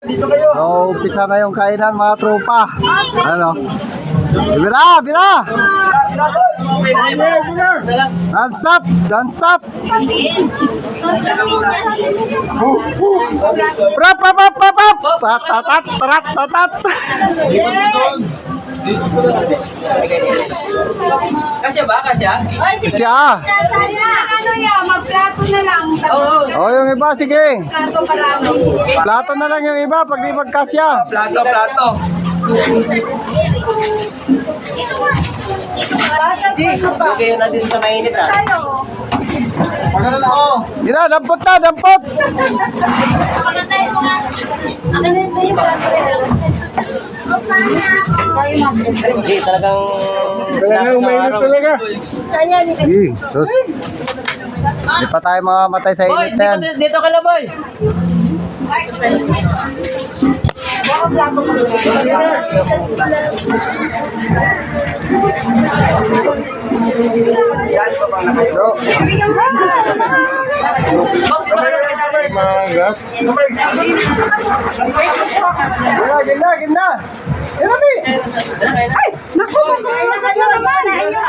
So, umpisa na yung kainan mga tropa. Ano? Bira, bira! Don't stop! Don't stop! Prap, prap, prap, prap, prap! Tatat, tarat, tatat! Kasya ba? Kasya? Siya! Ano yan? Magplato na lang. Oh, yung iba, sige. Plato parami. Plato na lang yung iba pag di magkasya. Plato, plato. Okay na din sa mainit ah. Gila, dampot na, dampot! Hindi, talagang... umainit talaga. Sige, sus. Hindi pa tayo mamamatay sa Boy, init na yan. dito ka na, boy. So, mangat. Gila, gila, gila. Gila, Ay! Naku! Ano naman? Ayun ka!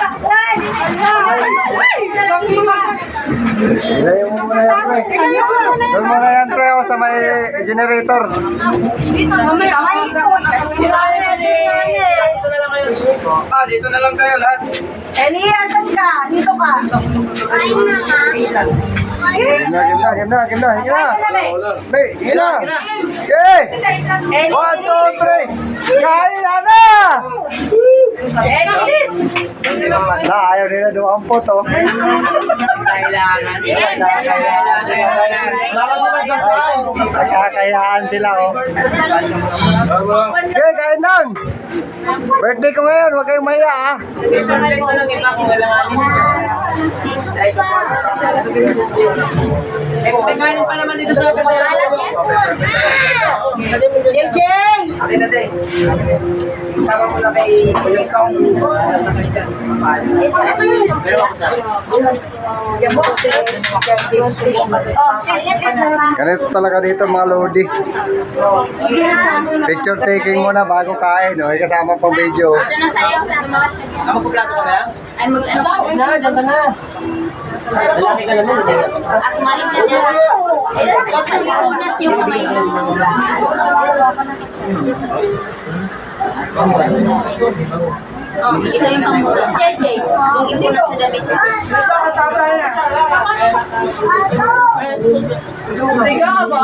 Gila yung muna yan, pre. Doon muna yan, pre, sa may generator. Dito, mamaya. Ah, dito na lang tayo lahat. Eli, asan ka? Dito ka. Gila, gila, gila, gila, gila. Pre, gila. Okay. 1, 2, 3. Kain na na! Na, ayaw nila doon ang photo. Kailangan. Nagkakayaan sila, oh. Okay, kain lang. Birthday ko ngayon, huwag kayong mahiya, ah. Kailangan pa naman dito sa Jeng! Akin na din. Sama mo na kay yung taong Ganito talaga dito mga lodi. Picture taking muna bago kain, oh. May kasama pang video. Ako po plato ka na? Ay, mag-ano ka Na, dyan ka na. Lalaki ka naman, hindi ka. Ako maling ka na. Huwag kang ipunas yung kamay mo. Oh, ito yung pangbulas. JJ, huwag ipunas sa damit mo. Siga ka ba?